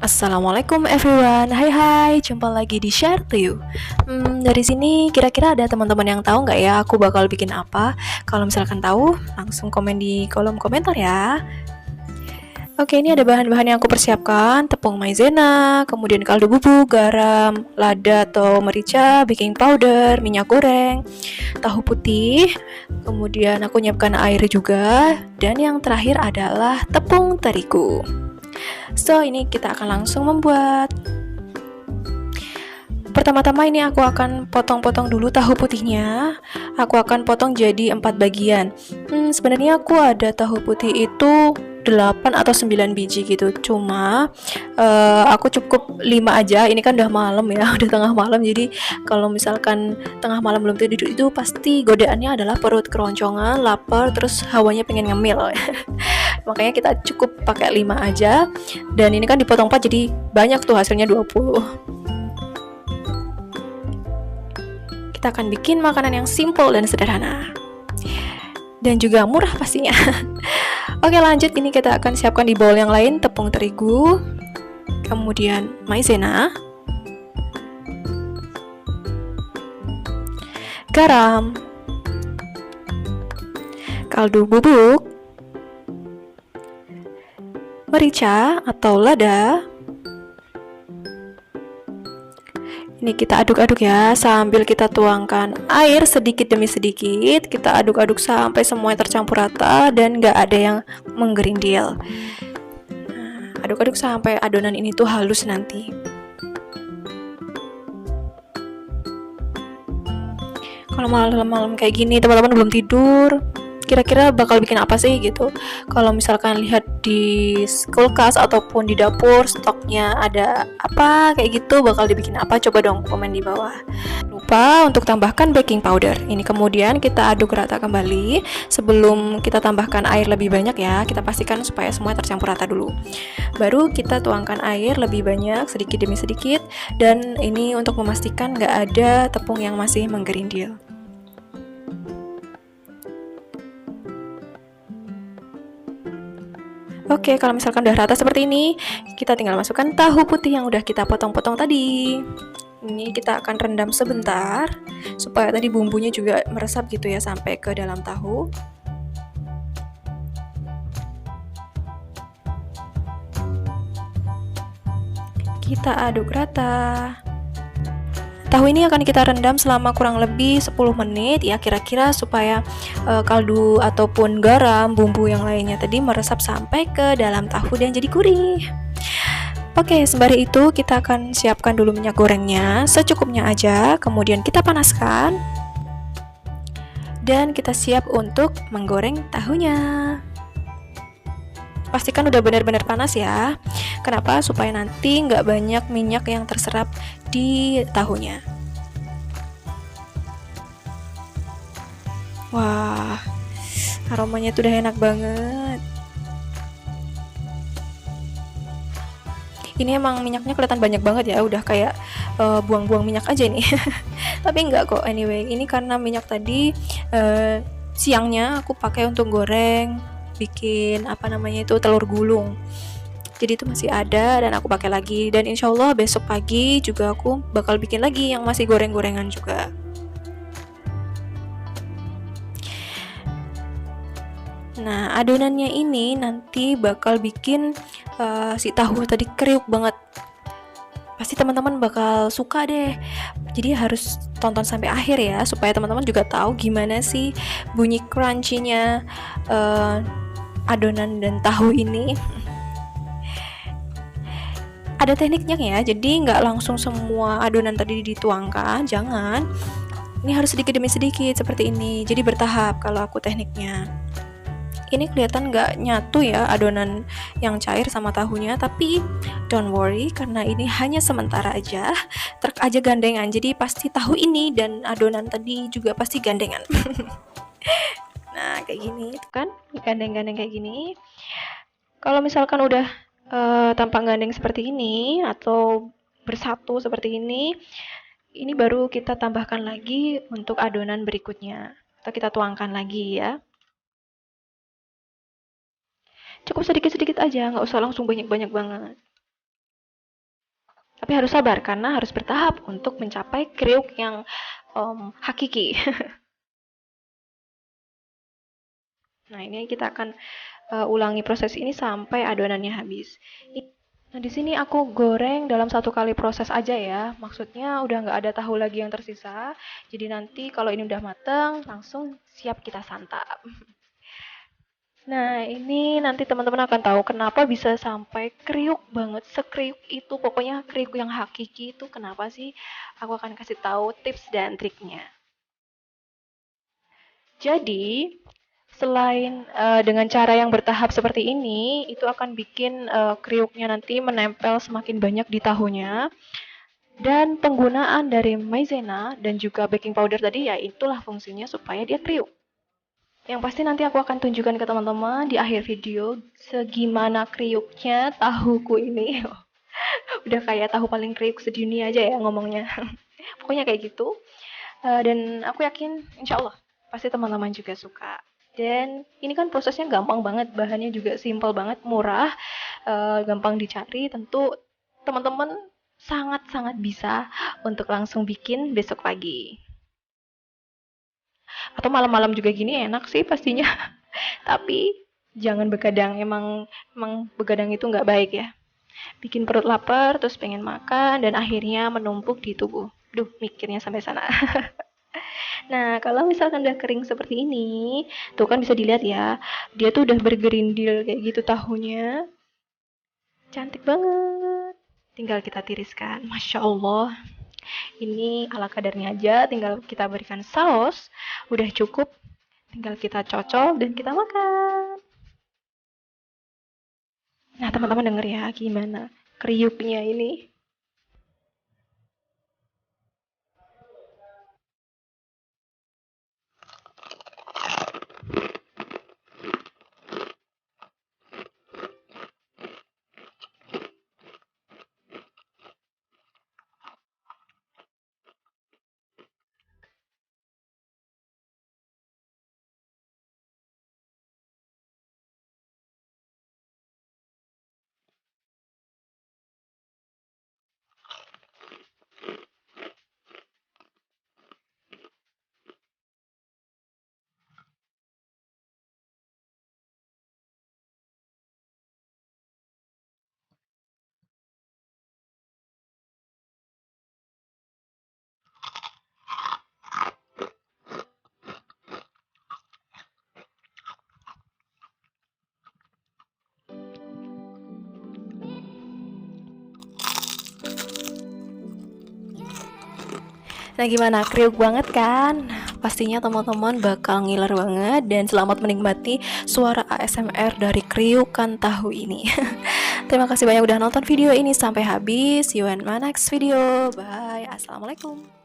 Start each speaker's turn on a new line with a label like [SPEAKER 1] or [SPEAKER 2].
[SPEAKER 1] Assalamualaikum everyone, hai, jumpa lagi di Share to You. Dari sini kira-kira ada teman-teman yang tahu nggak ya aku bakal bikin apa? Kalau misalkan tahu, langsung komen di kolom komentar ya. Oke, ini ada bahan-bahan yang aku persiapkan: tepung maizena, kemudian kaldu bubuk, garam, lada atau merica, baking powder, minyak goreng, tahu putih, kemudian aku nyiapkan air juga, dan yang terakhir adalah tepung terigu. So, ini kita akan langsung membuat. Pertama-tama ini aku akan potong-potong dulu tahu putihnya. Aku akan potong jadi 4 bagian. Sebenarnya aku ada tahu putih itu 8 atau 9 biji gitu. Cuma aku cukup 5 aja. Ini kan udah malam ya, udah tengah malam. Jadi kalau misalkan tengah malam belum tidur itu pasti godaannya adalah perut keroncongan, lapar, terus hawanya pengen ngemil. Makanya kita cukup pakai 5 aja. Dan ini kan dipotong 4 jadi banyak tuh, hasilnya 20. Kita akan bikin makanan yang simple dan sederhana. Dan juga murah pastinya. Oke, lanjut. Ini kita akan siapkan di bowl yang lain tepung terigu, kemudian maizena, garam, kaldu bubuk, merica atau lada. Ini kita aduk-aduk ya, sambil kita tuangkan air sedikit demi sedikit. Kita aduk-aduk sampai semuanya tercampur rata dan nggak ada yang menggerindil. Aduk-aduk sampai adonan ini tuh halus nanti. Kalau malam-malam kayak gini teman-teman belum tidur, kira-kira bakal bikin apa sih gitu? Kalau misalkan lihat di kulkas ataupun di dapur stoknya ada apa kayak gitu, bakal dibikin apa? Coba dong komen di bawah. Lupa untuk tambahkan baking powder. Ini kemudian kita aduk rata kembali. Sebelum kita tambahkan air lebih banyak ya, kita pastikan supaya semua tercampur rata dulu. Baru kita tuangkan air lebih banyak sedikit demi sedikit, dan ini untuk memastikan nggak ada tepung yang masih menggerindil. Oke, kalau misalkan udah rata seperti ini, kita tinggal masukkan tahu putih yang udah kita potong-potong tadi. Ini kita akan rendam sebentar, supaya tadi bumbunya juga meresap gitu ya, sampai ke dalam tahu. Kita aduk rata. Tahu ini akan kita rendam selama kurang lebih 10 menit ya kira-kira, supaya kaldu ataupun garam, bumbu yang lainnya tadi meresap sampai ke dalam tahu dan jadi gurih. Oke, sembari itu kita akan siapkan dulu minyak gorengnya secukupnya aja, kemudian kita panaskan. Dan kita siap untuk menggoreng tahunya. Pastikan udah benar-benar panas ya. Kenapa? Supaya nanti nggak banyak minyak yang terserap di tahunya. Wah, aromanya tuh udah enak banget. Ini emang minyaknya kelihatan banyak banget ya, udah kayak buang-buang minyak aja nih. Tapi enggak kok, anyway. Ini karena minyak tadi siangnya aku pakai untuk goreng, bikin apa namanya itu, telur gulung. Jadi itu masih ada dan aku pakai lagi, dan insya Allah besok pagi juga aku bakal bikin lagi yang masih goreng-gorengan juga. Nah, adonannya ini nanti bakal bikin si tahu tadi kriuk banget. Pasti teman-teman bakal suka deh. Jadi harus tonton sampai akhir ya, supaya teman-teman juga tahu gimana sih bunyi crunchy-nya adonan dan tahu ini. Ada tekniknya ya, jadi nggak langsung semua adonan tadi dituangkan, jangan. Ini harus sedikit demi sedikit seperti ini, jadi bertahap kalau aku tekniknya. Ini kelihatan nggak nyatu ya adonan yang cair sama tahunya, tapi don't worry karena ini hanya sementara aja. Truk aja gandengan, jadi pasti tahu ini dan adonan tadi juga pasti gandengan. Nah, kayak gini itu kan, gandeng-gandeng kayak gini. Kalau misalkan udah tampak gandeng seperti ini atau bersatu seperti ini baru kita tambahkan lagi untuk adonan berikutnya, atau kita tuangkan lagi ya. Cukup sedikit-sedikit aja, nggak usah langsung banyak-banyak banget. Tapi harus sabar karena harus bertahap untuk mencapai kriuk yang hakiki. Nah, ini kita akan ulangi proses ini sampai adonannya habis. Nah, di sini aku goreng dalam satu kali proses aja ya. Maksudnya udah nggak ada tahu lagi yang tersisa. Jadi nanti kalau ini udah mateng, langsung siap kita santap. Nah, ini nanti teman-teman akan tahu kenapa bisa sampai kriuk banget, sekriuk itu. Pokoknya kriuk yang hakiki itu kenapa sih? Aku akan kasih tahu tips dan triknya. Jadi, selain dengan cara yang bertahap seperti ini, itu akan bikin kriuknya nanti menempel semakin banyak di tahunya. Dan penggunaan dari maizena dan juga baking powder tadi ya itulah fungsinya supaya dia kriuk. Yang pasti nanti aku akan tunjukkan ke teman-teman di akhir video segimana kriuknya tahuku ini. Udah kayak tahu paling kriuk sedunia aja ya ngomongnya. Pokoknya kayak gitu. Dan aku yakin insya Allah pasti teman-teman juga suka. Dan ini kan prosesnya gampang banget, bahannya juga simple banget, murah, gampang dicari. Tentu teman-teman sangat-sangat bisa untuk langsung bikin besok pagi. Atau malam-malam juga gini enak sih pastinya. Tapi jangan begadang, emang begadang itu nggak baik ya. Bikin perut lapar, terus pengen makan, dan akhirnya menumpuk di tubuh. Duh, mikirnya sampai sana. Nah, kalau misalkan udah kering seperti ini, tuh kan bisa dilihat ya, dia tuh udah bergerindil kayak gitu tahunya. Cantik banget. Tinggal kita tiriskan. Masya Allah. Ini ala kadarnya aja, tinggal kita berikan saus. Udah cukup. Tinggal kita cocok dan kita makan. Nah, teman-teman denger ya gimana kriuknya ini. Nah, gimana? Kriuk banget kan? Pastinya teman-teman bakal ngiler banget dan selamat menikmati suara ASMR dari kriukan tahu ini. Terima kasih banyak udah nonton video ini sampai habis. See you in my next video. Bye. Assalamualaikum.